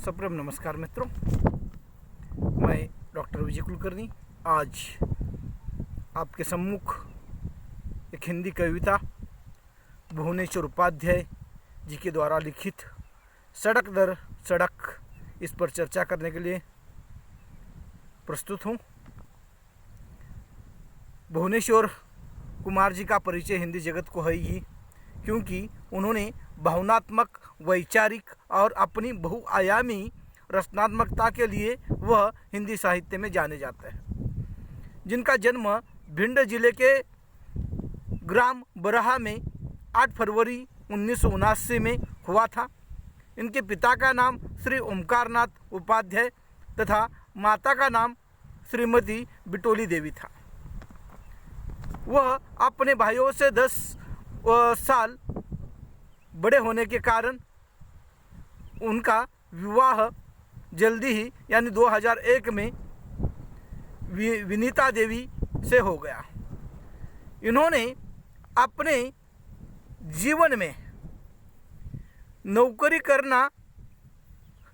सप्रेम नमस्कार मित्रों, मैं डॉक्टर विजय कुलकर्णी आज आपके सम्मुख एक हिंदी कविता भुवनेश्वर उपाध्याय जी के द्वारा लिखित सड़क दर सड़क इस पर चर्चा करने के लिए प्रस्तुत हूँ। भुवनेश्वर कुमार जी का परिचय हिंदी जगत को है ही, क्योंकि उन्होंने भावनात्मक, वैचारिक और अपनी बहुआयामी रचनात्मकता के लिए वह हिंदी साहित्य में जाने जाते हैं। जिनका जन्म भिंड जिले के ग्राम बरहा में 8 फरवरी 1979 में हुआ था। इनके पिता का नाम श्री ओमकारनाथ उपाध्याय तथा माता का नाम श्रीमती बिटोली देवी था। वह अपने भाइयों से 10 साल बड़े होने के कारण उनका विवाह जल्दी ही यानी 2001 में विनीता देवी से हो गया। इन्होंने अपने जीवन में नौकरी करना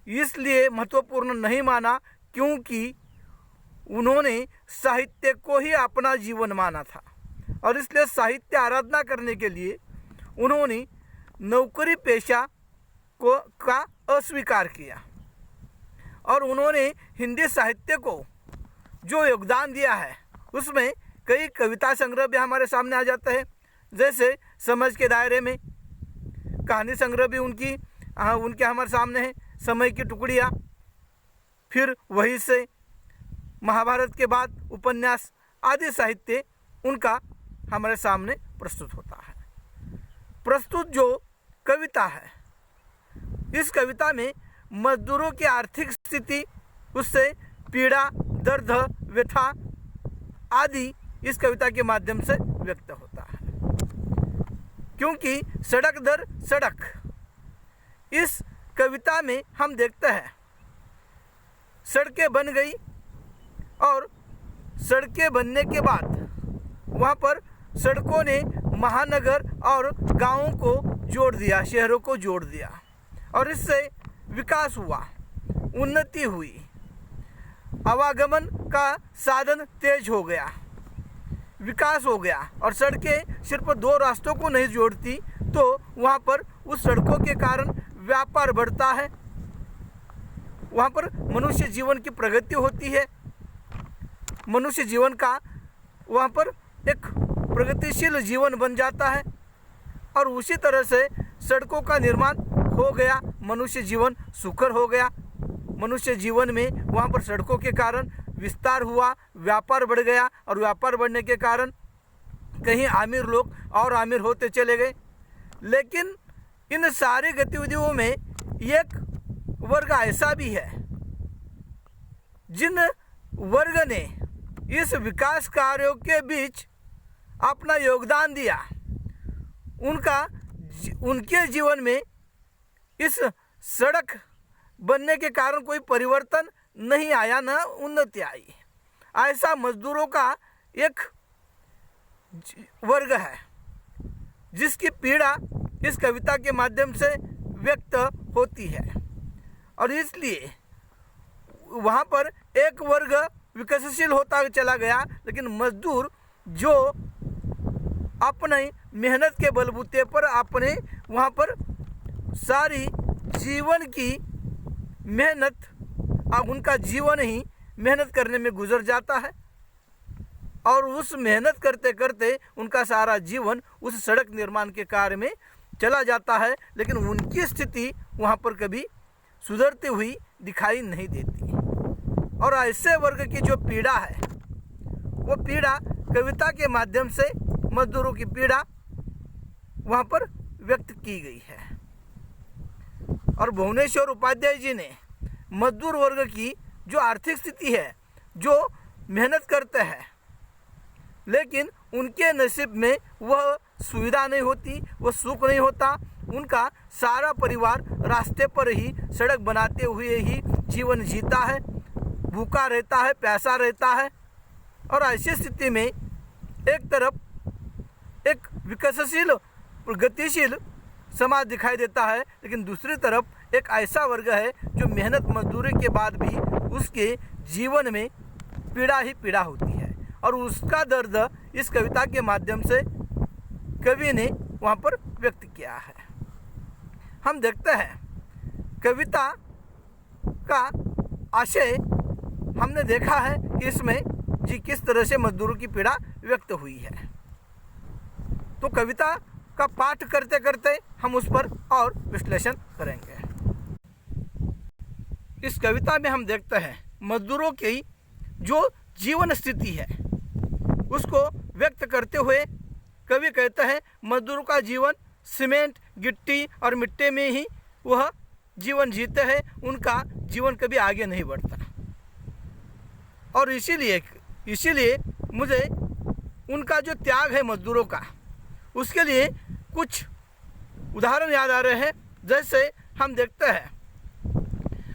इसलिए महत्वपूर्ण नहीं माना क्योंकि उन्होंने साहित्य को ही अपना जीवन माना था और इसलिए साहित्य आराधना करने के लिए उन्होंने नौकरी पेशा का अस्वीकार किया और उन्होंने हिंदी साहित्य को जो योगदान दिया है उसमें कई कविता संग्रह भी हमारे सामने आ जाते हैं। जैसे समझ के दायरे में कहानी संग्रह भी उनके हमारे सामने है, समय की टुकड़ियाँ, फिर वहीं से महाभारत के बाद उपन्यास आदि साहित्य उनका हमारे सामने प्रस्तुत होता है। प्रस्तुत जो कविता है, इस कविता में मजदूरों की आर्थिक स्थिति, उससे पीड़ा, दर्द, व्यथा आदि इस कविता के माध्यम से व्यक्त होता है। क्योंकि सड़क दर सड़क इस कविता में हम देखते हैं सड़कें बन गई और सड़कें बनने के बाद वहाँ पर सड़कों ने महानगर और गांवों को जोड़ दिया, शहरों को जोड़ दिया और इससे विकास हुआ, उन्नति हुई, आवागमन का साधन तेज हो गया, विकास हो गया। और सड़कें सिर्फ 2 रास्तों को नहीं जोड़ती तो वहाँ पर उस सड़कों के कारण व्यापार बढ़ता है, वहाँ पर मनुष्य जीवन की प्रगति होती है, मनुष्य जीवन का वहाँ पर एक प्रगतिशील जीवन बन जाता है और उसी तरह से सड़कों का निर्माण हो गया, मनुष्य जीवन सुखकर हो गया। मनुष्य जीवन में वहाँ पर सड़कों के कारण विस्तार हुआ, व्यापार बढ़ गया और व्यापार बढ़ने के कारण कहीं अमीर लोग और अमीर होते चले गए। लेकिन इन सारी गतिविधियों में एक वर्ग ऐसा भी है जिन वर्ग ने इस विकास कार्यों के बीच अपना योगदान दिया। उनके जीवन में इस सड़क बनने के कारण कोई परिवर्तन नहीं आया, न उन्नति आई। ऐसा मजदूरों का एक वर्ग है जिसकी पीड़ा इस कविता के माध्यम से व्यक्त होती है और इसलिए वहाँ पर एक वर्ग विकसनशील होता चला गया, लेकिन मजदूर जो अपने मेहनत के बलबूते पर अपने वहाँ पर सारी जीवन की मेहनत, अब उनका जीवन ही मेहनत करने में गुजर जाता है और उस मेहनत करते करते उनका सारा जीवन उस सड़क निर्माण के कार्य में चला जाता है, लेकिन उनकी स्थिति वहाँ पर कभी सुधरती हुई दिखाई नहीं देती। और ऐसे वर्ग की जो पीड़ा है, वो पीड़ा कविता के माध्यम से मजदूरों की पीड़ा वहाँ पर व्यक्त की गई है। और भुवनेश्वर उपाध्याय जी ने मजदूर वर्ग की जो आर्थिक स्थिति है, जो मेहनत करते हैं लेकिन उनके नसीब में वह सुविधा नहीं होती, वह सुख नहीं होता, उनका सारा परिवार रास्ते पर ही सड़क बनाते हुए ही जीवन जीता है, भूखा रहता है, प्यासा रहता है। और ऐसी स्थिति में एक तरफ एक विकसनशील, प्रगतिशील समाज दिखाई देता है, लेकिन दूसरी तरफ एक ऐसा वर्ग है जो मेहनत मजदूरी के बाद भी उसके जीवन में पीड़ा ही पीड़ा होती है, और उसका दर्द इस कविता के माध्यम से कवि ने वहाँ पर व्यक्त किया है। हम देखते हैं कविता का आशय हमने देखा है कि इसमें जी किस तरह से मजदूरों की पीड़ा व्यक्त हुई है। तो कविता का पाठ करते करते हम उस पर और विश्लेषण करेंगे। इस कविता में हम देखते हैं मजदूरों की जो जीवन स्थिति है उसको व्यक्त करते हुए कवि कहते हैं मजदूरों का जीवन सीमेंट, गिट्टी और मिट्टी में ही वह जीवन जीते हैं, उनका जीवन कभी आगे नहीं बढ़ता। और इसीलिए मुझे उनका जो त्याग है मजदूरों का, उसके लिए कुछ उदाहरण याद आ रहे हैं। जैसे हम देखते हैं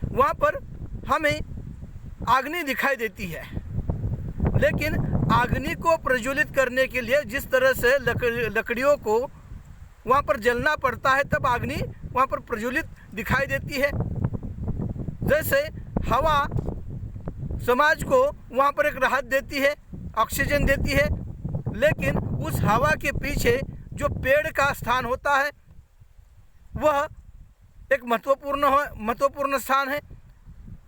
वहाँ पर हमें अग्नि दिखाई देती है, लेकिन अग्नि को प्रज्वलित करने के लिए जिस तरह से लकड़ियों को वहाँ पर जलना पड़ता है तब अग्नि वहाँ पर प्रज्वलित दिखाई देती है। जैसे हवा समाज को वहाँ पर एक राहत देती है, ऑक्सीजन देती है, लेकिन उस हवा के पीछे जो पेड़ का स्थान होता है वह एक महत्वपूर्ण स्थान है।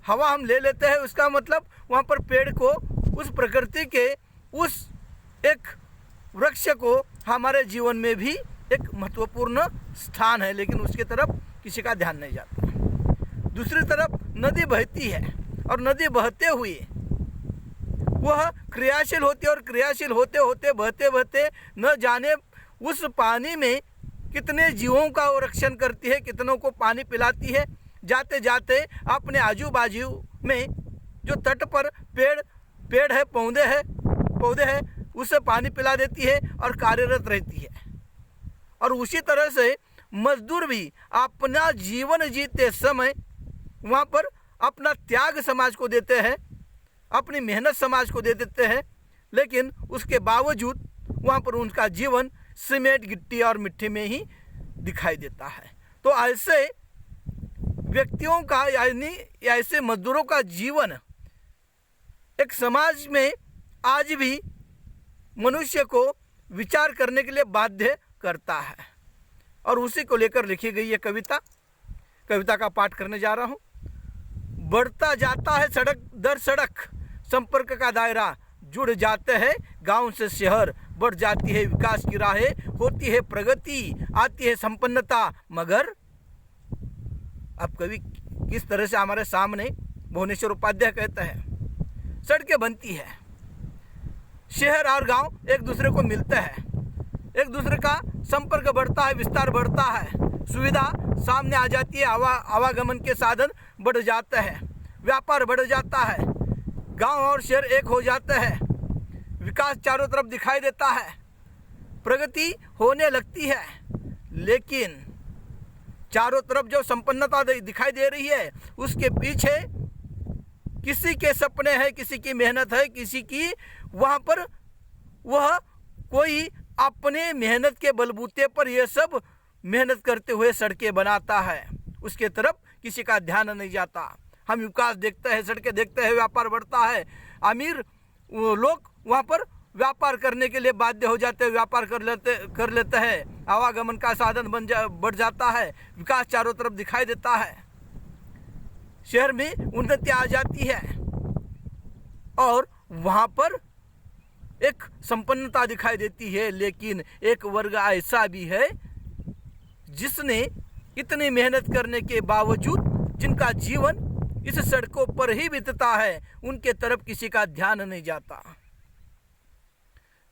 हवा हम ले लेते हैं, उसका मतलब वहाँ पर पेड़ को, उस प्रकृति के उस एक वृक्ष को हमारे जीवन में भी एक महत्वपूर्ण स्थान है, लेकिन उसकी तरफ किसी का ध्यान नहीं जाता। दूसरी तरफ नदी बहती है और नदी बहते हुए वह क्रियाशील होती है, और क्रियाशील होते होते बहते बहते न जाने उस पानी में कितने जीवों का वो रक्षण करती है, कितनों को पानी पिलाती है। जाते जाते अपने आजू बाजू में जो तट पर पेड़ है, पौधे हैं, उसे पानी पिला देती है और कार्यरत रहती है। और उसी तरह से मजदूर भी अपना जीवन जीते समय वहाँ पर अपना त्याग समाज को देते हैं, अपनी मेहनत समाज को दे देते हैं, लेकिन उसके बावजूद वहाँ पर उनका जीवन सीमेंट, गिट्टी और मिट्टी में ही दिखाई देता है। तो ऐसे व्यक्तियों का यानी ऐसे मजदूरों का जीवन एक समाज में आज भी मनुष्य को विचार करने के लिए बाध्य करता है, और उसी को लेकर लिखी गई है कविता का पाठ करने जा रहा हूँ। बढ़ता जाता है सड़क दर सड़क, संपर्क का दायरा जुड़ जाते हैं गांव से शहर, बढ़ जाती है विकास की राहें, होती है प्रगति, आती है संपन्नता, मगर अब कवि किस तरह से हमारे सामने भुवनेश्वर उपाध्याय कहते हैं, सड़कें बनती है, शहर और गांव एक दूसरे को मिलते हैं, एक दूसरे का संपर्क बढ़ता है, विस्तार बढ़ता है, सुविधा सामने आ जाती है, आवागमन के साधन बढ़ जाते हैं, व्यापार बढ़ जाता है, गांव और शहर एक हो जाते हैं, विकास चारों तरफ दिखाई देता है, प्रगति होने लगती है। लेकिन चारों तरफ जो संपन्नता दिखाई दे रही है उसके पीछे किसी के सपने हैं, किसी की मेहनत है, किसी की वहाँ पर वह कोई अपने मेहनत के बलबूते पर यह सब मेहनत करते हुए सड़कें बनाता है, उसके तरफ किसी का ध्यान नहीं जाता। हम विकास देखते हैं, सड़कें देखते हैं, व्यापार बढ़ता है, अमीर लोग वहाँ पर व्यापार करने के लिए बाध्य हो जाते हैं, व्यापार कर लेते हैं, आवागमन का साधन बढ़ जाता है, विकास चारों तरफ दिखाई देता है, शहर में उन्नति आ जाती है, और वहाँ पर एक संपन्नता दिखाई देती है। लेकिन एक वर्ग ऐसा भी है जिसने इतनी मेहनत करने के बावजूद जिनका जीवन इस सड़कों पर ही बीतता है, उनके तरफ किसी का ध्यान नहीं जाता।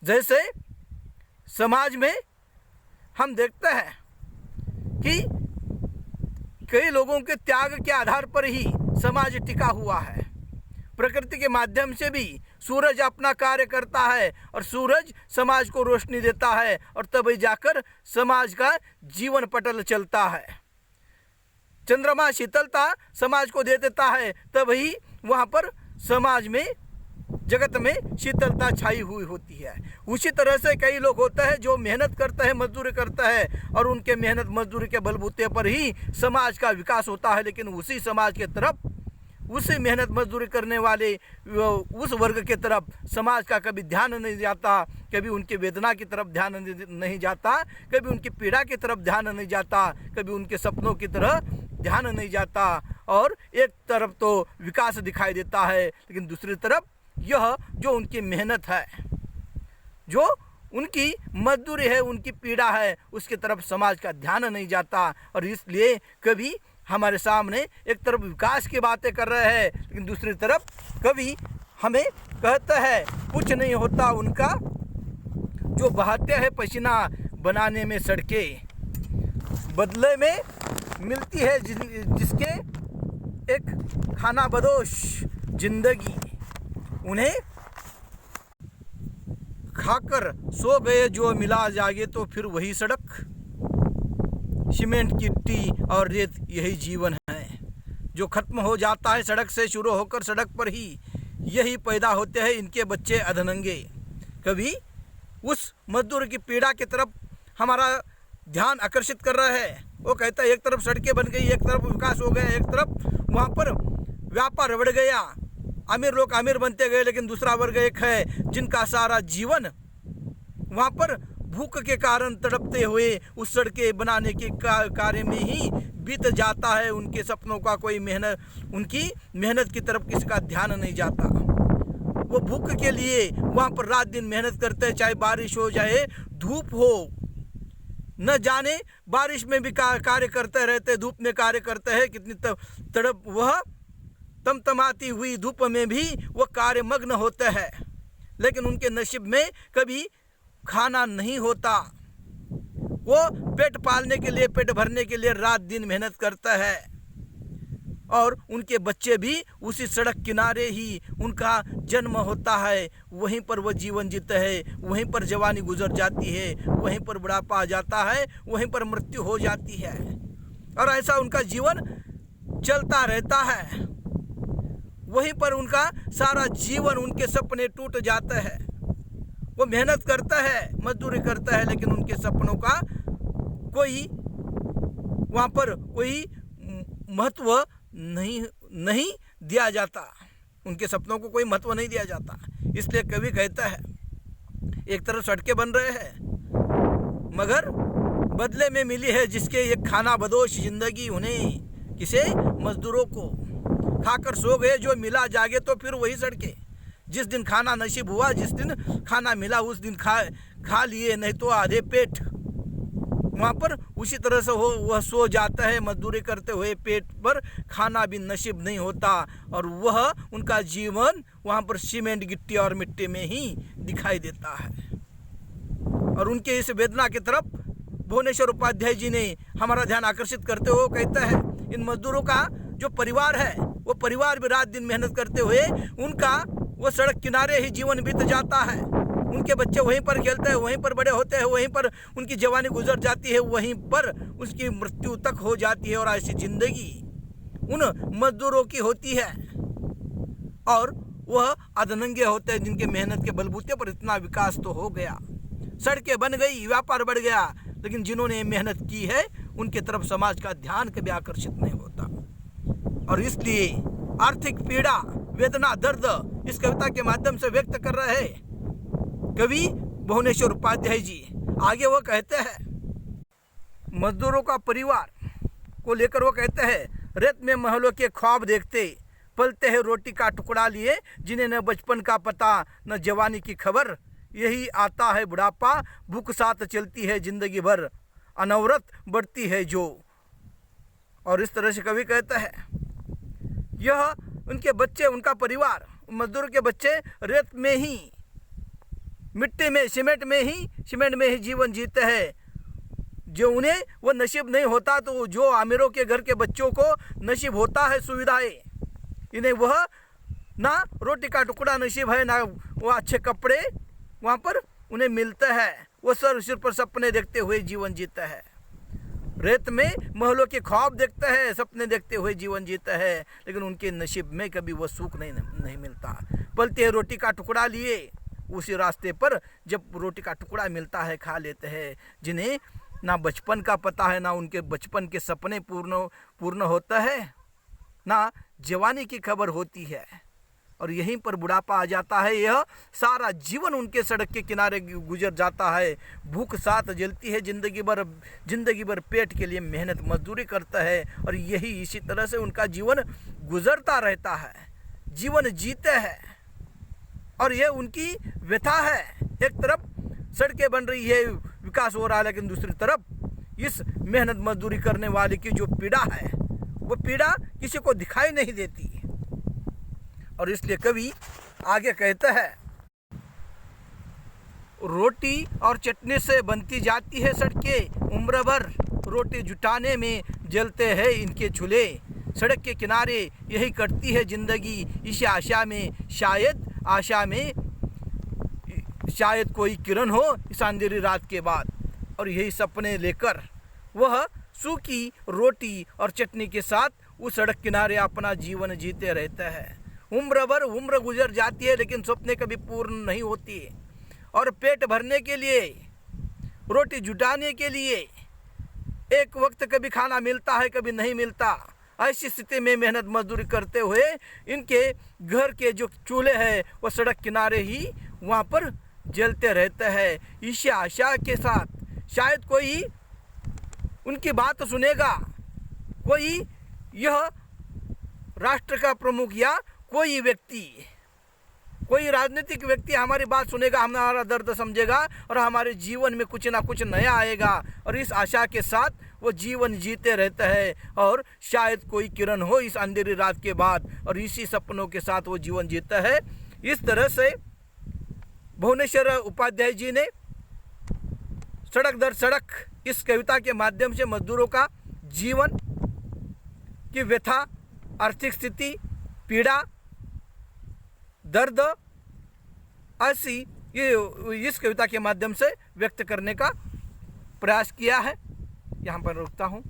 जैसे समाज में हम देखते हैं कि कई लोगों के त्याग के आधार पर ही समाज टिका हुआ है। प्रकृति के माध्यम से भी सूरज अपना कार्य करता है और सूरज समाज को रोशनी देता है, और तभी जाकर समाज का जीवन पटल चलता है। चंद्रमा शीतलता समाज को दे देता है, तभी वहाँ पर समाज में जगत में शीतलता छाई हुई होती है। उसी तरह से कई लोग होते हैं जो मेहनत करते हैं, मजदूरी करते हैं और उनके मेहनत मजदूरी के बलबूते पर ही समाज का विकास होता है, लेकिन उसी समाज के तरफ, उसी मेहनत मजदूरी करने वाले उस वर्ग के तरफ समाज का कभी ध्यान नहीं जाता, कभी उनकी वेदना की तरफ ध्यान नहीं जाता, कभी उनकी पीड़ा की तरफ ध्यान नहीं जाता, कभी उनके सपनों की तरफ ध्यान नहीं जाता। और एक तरफ तो विकास दिखाई देता है, लेकिन दूसरी तरफ यह जो उनकी मेहनत है, जो उनकी मजदूरी है, उनकी पीड़ा है, उसकी तरफ समाज का ध्यान नहीं जाता। और इसलिए कभी हमारे सामने एक तरफ विकास की बातें कर रहे हैं, लेकिन दूसरी तरफ कभी हमें कहता है कुछ नहीं होता उनका, जो बहाते हैं पसीना बनाने में सड़कें, बदले में मिलती है जिसके एक खाना बदोश जिंदगी, उन्हें खाकर सो गए जो मिला जागे तो फिर वही सड़क, सीमेंट गिट्टी और रेत यही जीवन है जो खत्म हो जाता है सड़क से शुरू होकर सड़क पर ही, यही पैदा होते हैं इनके बच्चे अधनंगे। कभी उस मजदूर की पीड़ा की तरफ हमारा ध्यान आकर्षित कर रहा है। वो कहता है एक तरफ सड़कें बन गई, एक तरफ विकास हो गया, एक तरफ वहाँ पर व्यापार बढ़ गया, अमीर लोग अमीर बनते गए, लेकिन दूसरा वर्ग एक है जिनका सारा जीवन वहाँ पर भूख के कारण तड़पते हुए उस सड़कें बनाने के कार्य में ही बीत जाता है। उनके सपनों का कोई मेहनत, उनकी मेहनत की तरफ किसी का ध्यान नहीं जाता। वो भूख के लिए वहाँ पर रात दिन मेहनत करते हैं, चाहे बारिश हो चाहे धूप हो, न जाने बारिश में भी कार्य करते रहते, धूप में कार्य करते हैं, कितनी तड़प, वह तमतमाती हुई धूप में भी वो कार्य मग्न होते हैं, लेकिन उनके नसीब में कभी खाना नहीं होता। वो पेट पालने के लिए, पेट भरने के लिए रात दिन मेहनत करता है, और उनके बच्चे भी उसी सड़क किनारे ही उनका जन्म होता है, वहीं पर वो जीवन जीते हैं, वहीं पर जवानी गुजर जाती है, वहीं पर बुढ़ापा आ जाता है, वहीं पर मृत्यु हो जाती है, और ऐसा उनका जीवन चलता रहता है। वहीं पर उनका सारा जीवन, उनके सपने टूट जाते हैं। वो मेहनत करता है, मजदूरी करता है, लेकिन उनके सपनों का कोई वहाँ पर कोई महत्व नहीं दिया जाता, उनके सपनों को कोई महत्व नहीं दिया जाता। इसलिए कवि कहता है एक तरफ सड़कें बन रहे हैं, मगर बदले में मिली है जिसके एक खाना बदोश जिंदगी, उन्हें किसे, मजदूरों को। खाकर सो गए जो मिला जागे तो फिर वही सड़कें, जिस दिन खाना नसीब हुआ, जिस दिन खाना मिला उस दिन खा लिए, नहीं तो आधे पेट वहाँ पर उसी तरह से वह सो जाता है। मजदूरी करते हुए पेट पर खाना भी नसीब नहीं होता, और वह उनका जीवन वहाँ पर सीमेंट गिट्टी और मिट्टी में ही दिखाई देता है। और उनके इस वेदना की तरफ भुवनेश्वर उपाध्याय जी ने हमारा ध्यान आकर्षित करते हुए कहता है, इन मजदूरों का जो परिवार है, वो परिवार भी रात दिन मेहनत करते हुए उनका वो सड़क किनारे ही जीवन बीत जाता है। उनके बच्चे वहीं पर खेलते हैं, वहीं पर बड़े होते हैं, वहीं पर उनकी जवानी गुजर जाती है, वहीं पर उसकी मृत्यु तक हो जाती है। और ऐसी जिंदगी उन मजदूरों की होती है, और वह अधनंगे होते हैं जिनके मेहनत के बलबूते पर इतना विकास तो हो गया, सड़कें बन गई, व्यापार बढ़ गया, लेकिन जिन्होंने मेहनत की है उनके तरफ समाज का ध्यान कभी आकर्षित नहीं होता। और इसलिए आर्थिक पीड़ा, वेदना, दर्द इस कविता के माध्यम से व्यक्त कर रहे हैं कवि भुवनेश्वर उपाध्याय जी। आगे वो कहते हैं, मजदूरों का परिवार को लेकर वो कहते हैं, रेत में महलों के ख्वाब देखते पलते हैं रोटी का टुकड़ा लिए, जिन्हें न बचपन का पता न जवानी की खबर, यही आता है बुढ़ापा, भूख साथ चलती है जिंदगी भर, अनवरत बढ़ती है जो। और इस तरह से कवि कहता है, यह उनके बच्चे, उनका परिवार, मजदूर के बच्चे रेत में ही, मिट्टी में, सीमेंट में ही जीवन जीते हैं। जो उन्हें वो नसीब नहीं होता, तो जो अमीरों के घर के बच्चों को नसीब होता है सुविधाएं, इन्हें वह ना रोटी का टुकड़ा नसीब है, ना वो अच्छे कपड़े वहाँ पर उन्हें मिलते हैं। वो सिर पर सपने देखते हुए जीवन जीते हैं, रेत में महलों के ख्वाब देखते हैं, सपने देखते हुए जीवन जीते हैं, लेकिन उनके नसीब में कभी वो सुख नहीं मिलता। पलते हैं रोटी का टुकड़ा लिए, उसी रास्ते पर जब रोटी का टुकड़ा मिलता है खा लेते हैं। जिन्हें ना बचपन का पता है, ना उनके बचपन के सपने पूर्ण होता है, ना जवानी की खबर होती है, और यहीं पर बुढ़ापा आ जाता है। यह सारा जीवन उनके सड़क के किनारे गुजर जाता है। भूख साथ जलती है, जिंदगी भर पेट के लिए मेहनत मजदूरी करता है, और यही इसी तरह से उनका जीवन गुजरता रहता है, जीवन जीते हैं। और यह उनकी व्यथा है। एक तरफ सड़कें बन रही है, विकास हो रहा है, लेकिन दूसरी तरफ इस मेहनत मजदूरी करने वाले की जो पीड़ा है, वो पीड़ा किसी को दिखाई नहीं देती। और इसलिए कवि आगे कहता है, रोटी और चटनी से बनती जाती है सड़कें, उम्र भर रोटी जुटाने में जलते हैं इनके चूल्हे। सड़क के किनारे यही कटती है जिंदगी, इस आशा में शायद कोई किरण हो इस अंधेरी रात के बाद। और यही सपने लेकर वह सूखी रोटी और चटनी के साथ उस सड़क किनारे अपना जीवन जीते रहते हैं। उम्र गुजर जाती है, लेकिन सपने कभी पूर्ण नहीं होती। और पेट भरने के लिए, रोटी जुटाने के लिए एक वक्त कभी खाना मिलता है, कभी नहीं मिलता। ऐसी स्थिति में मेहनत मजदूरी करते हुए इनके घर के जो चूल्हे हैं वो सड़क किनारे ही वहाँ पर जलते रहते हैं, इस आशा के साथ शायद कोई उनकी बात सुनेगा, कोई यह राष्ट्र का प्रमुख या कोई राजनीतिक व्यक्ति हमारी बात सुनेगा, हमारा दर्द समझेगा और हमारे जीवन में कुछ ना कुछ नया आएगा। और इस आशा के साथ वो जीवन जीते रहते हैं, और शायद कोई किरण हो इस अंधेरी रात के बाद, और इसी सपनों के साथ वो जीवन जीता है। इस तरह से भुवनेश्वर उपाध्याय जी ने सड़क दर सड़क इस कविता के माध्यम से मजदूरों का जीवन की व्यथा, आर्थिक स्थिति, पीड़ा, दर्द, ऐसी ये इस कविता के माध्यम से व्यक्त करने का प्रयास किया है। यहाँ पर रुकता हूँ।